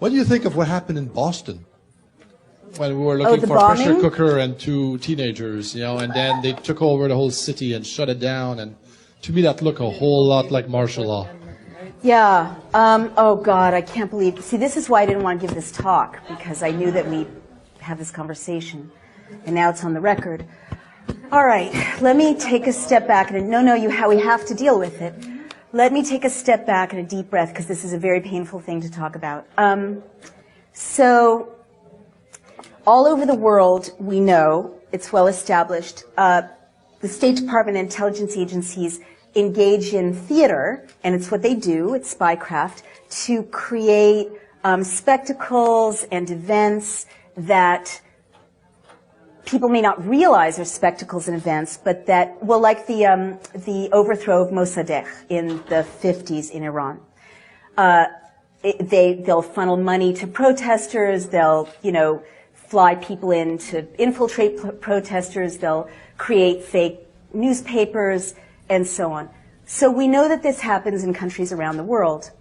What do you think of what happened in Boston? When we were looking for a pressure cooker and two teenagers, you know, and then they took over the whole city and shut it down. And to me, that looked a whole lot like martial law. Yeah. Oh, God, I can't believe. See, this is why I didn't want to give this talk, because I knew that we'd have this conversation. And now it's on the record. All right. Let me take a step back. And we have to deal with it. Let me take a step back and a deep breath, because this is a very painful thing to talk about. So all over the world, we know, it's well established, the State Department and intelligence agencies engage in theater, and it's what they do, it's spycraft, to create spectacles and events that people may not realize are spectacles and events, but that, well, like the overthrow of Mossadegh in the 50s in Iran. They'll funnel money to protesters, they'll, fly people in to infiltrate protesters, they'll create fake newspapers, and so on. So we know that this happens in countries around the world.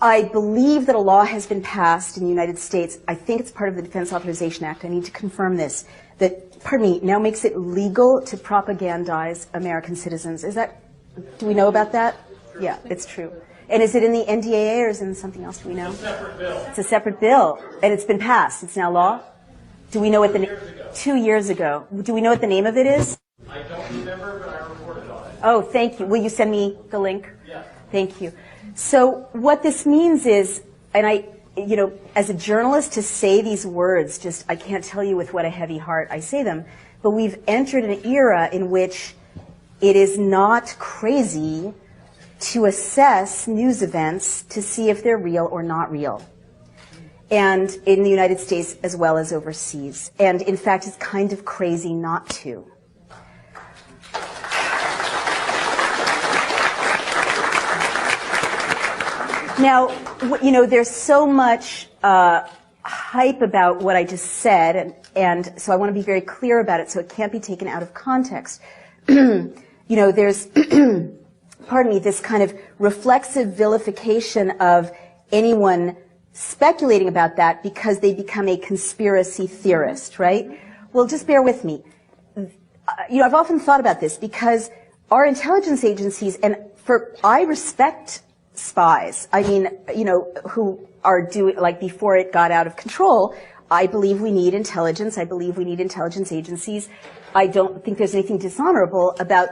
I believe that a law has been passed in the United States, I think it's part of the Defense Authorization Act, I need to confirm this, that, now makes it legal to propagandize American citizens. Do we know about that? Yeah, it's true. And is it in the NDAA or is it in something else? Do we know? It's a separate bill. It's a separate bill. And it's been passed. It's now law? Do we know what 2 years ago. Do we know what the name of it is? I don't remember, but I reported on it. Oh, thank you. Will you send me the link? Yes. Thank you. So what this means is, and as a journalist to say these words, I can't tell you with what a heavy heart I say them, but we've entered an era in which it is not crazy to assess news events to see if they're real or not real. And in the United States as well as overseas. And in fact, it's kind of crazy not to. Now, there's so much hype about what I just said, and so I want to be very clear about it so it can't be taken out of context. There's this kind of reflexive vilification of anyone speculating about that because they become a conspiracy theorist, right? Well, just bear with me. I've often thought about this because our intelligence agencies, I respect spies. Who are doing, before it got out of control, I believe we need intelligence. I believe we need intelligence agencies. I don't think there's anything dishonorable about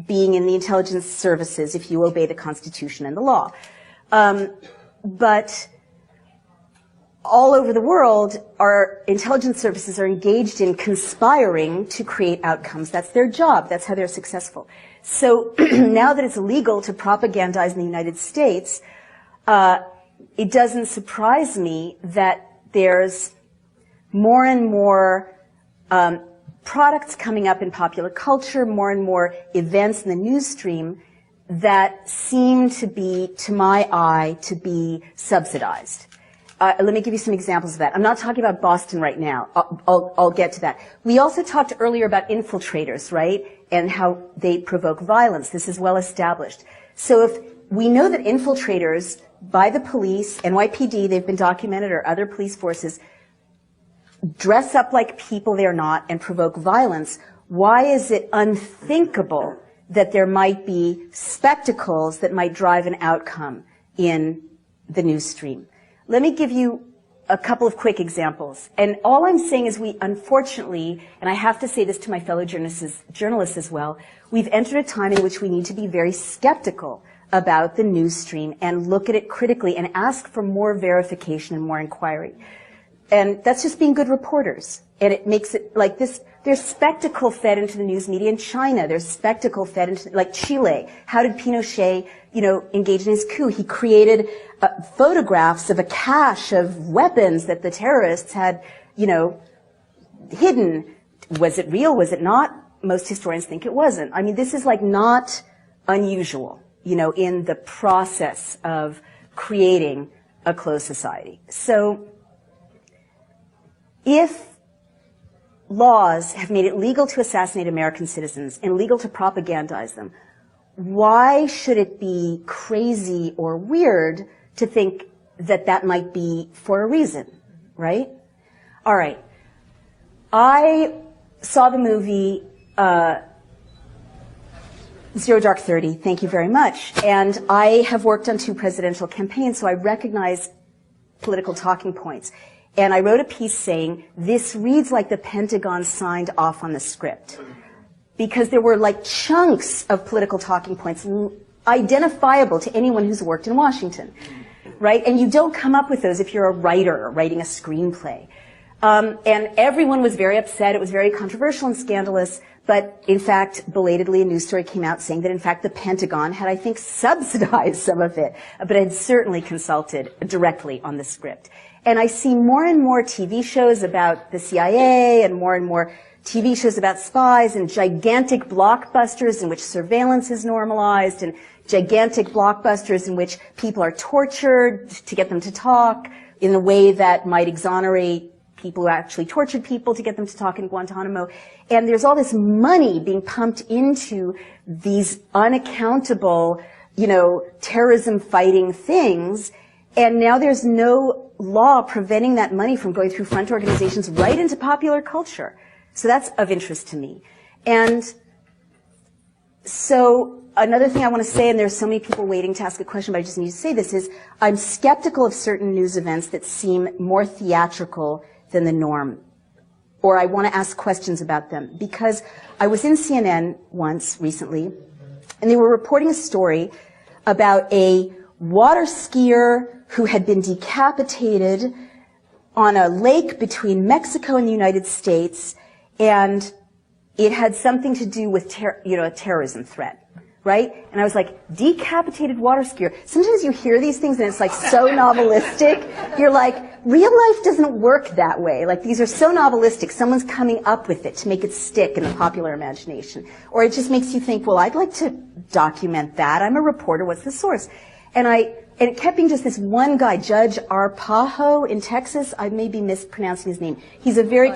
being in the intelligence services if you obey the Constitution and the law. But all over the world, our intelligence services are engaged in conspiring to create outcomes. That's their job. That's how they're successful. So now that it's illegal to propagandize in the United States, it doesn't surprise me that there's more and more products coming up in popular culture, more and more events in the news stream that seem to be, to my eye, to be subsidized. Let me give you some examples of that. I'm not talking about Boston right now. I'll get to that. We also talked earlier about infiltrators, right? And how they provoke violence. This is well established. So if we know that infiltrators by the police, NYPD, they've been documented, or other police forces, dress up like people they're not and provoke violence, why is it unthinkable that there might be spectacles that might drive an outcome in the news stream? Let me give you a couple of quick examples. And all I'm saying is we, unfortunately, and I have to say this to my fellow journalists as well, we've entered a time in which we need to be very skeptical about the news stream and look at it critically and ask for more verification and more inquiry. And that's just being good reporters. And it makes it like this. There's spectacle fed into the news media in China. There's spectacle fed into, like Chile. How did Pinochet, engage in his coup? He created photographs of a cache of weapons that the terrorists had, hidden. Was it real? Was it not? Most historians think it wasn't. This is not unusual, in the process of creating a closed society. So if laws have made it legal to assassinate American citizens and legal to propagandize them, why should it be crazy or weird to think that might be for a reason, right? All right. I saw the movie Zero Dark 30, thank you very much. And I have worked on 2 presidential campaigns, so I recognize political talking points. And I wrote a piece saying, this reads like the Pentagon signed off on the script. Because there were like chunks of political talking points identifiable to anyone who's worked in Washington, right? And you don't come up with those if you're a writer writing a screenplay. And everyone was very upset. It was very controversial and scandalous. But in fact, belatedly, a news story came out saying that in fact the Pentagon had, I think, subsidized some of it, but had certainly consulted directly on the script. And I see more and more TV shows about the CIA and more TV shows about spies and gigantic blockbusters in which surveillance is normalized and gigantic blockbusters in which people are tortured to get them to talk in a way that might exonerate people who actually tortured people to get them to talk in Guantanamo. And there's all this money being pumped into these unaccountable, terrorism fighting things. And now there's no law preventing that money from going through front organizations right into popular culture. So that's of interest to me. And so another thing I want to say, and there's so many people waiting to ask a question, but I just need to say this, is I'm skeptical of certain news events that seem more theatrical than the norm. Or I want to ask questions about them. Because I was in CNN once recently, and they were reporting a story about a water skier who had been decapitated on a lake between Mexico and the United States, and it had something to do with a terrorism threat. Right? And I was like, decapitated water skier. Sometimes you hear these things and it's like so novelistic. You're like, real life doesn't work that way. Like these are so novelistic. Someone's coming up with it to make it stick in the popular imagination. Or it just makes you think, well, I'd like to document that. I'm a reporter. What's the source? And it kept being just this one guy, Judge Arpajo in Texas. I may be mispronouncing his name. He's a very,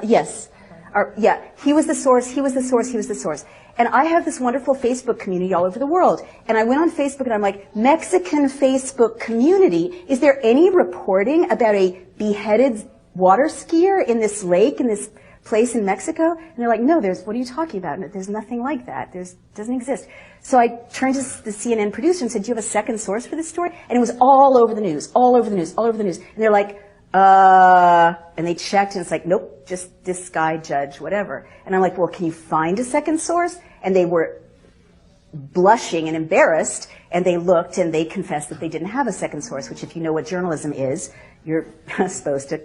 yes. He was the source, he was the source, he was the source. And I have this wonderful Facebook community all over the world. And I went on Facebook and I'm like, Mexican Facebook community, is there any reporting about a beheaded water skier in this lake, in this place in Mexico? And they're like, no, what are you talking about? There's nothing like that. Doesn't exist. So I turned to the CNN producer and said, do you have a second source for this story? And it was all over the news, all over the news, all over the news. And they're like, and they checked and it's like, nope, just this guy, Judge, whatever. And I'm like, well, can you find a second source? And they were blushing and embarrassed, and they looked and they confessed that they didn't have a second source, which if you know what journalism is, you're supposed to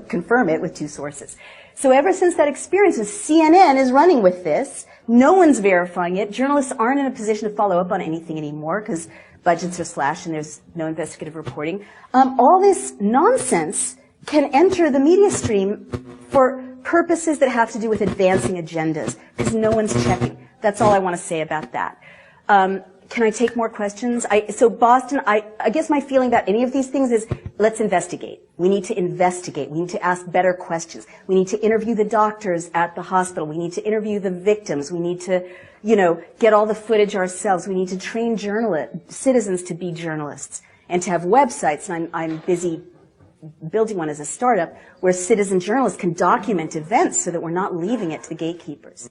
confirm it with 2 sources. So ever since that experience, CNN is running with this. No one's verifying it. Journalists aren't in a position to follow up on anything anymore because budgets are slashed and there's no investigative reporting. All this nonsense can enter the media stream for purposes that have to do with advancing agendas because no one's checking. That's all I want to say about that. Can I take more questions? So Boston, I guess my feeling about any of these things is let's investigate. We need to investigate. We need to ask better questions. We need to interview the doctors at the hospital. We need to interview the victims. We need to, get all the footage ourselves. We need to train citizens to be journalists and to have websites. And I'm busy building one as a startup where citizen journalists can document events so that we're not leaving it to the gatekeepers.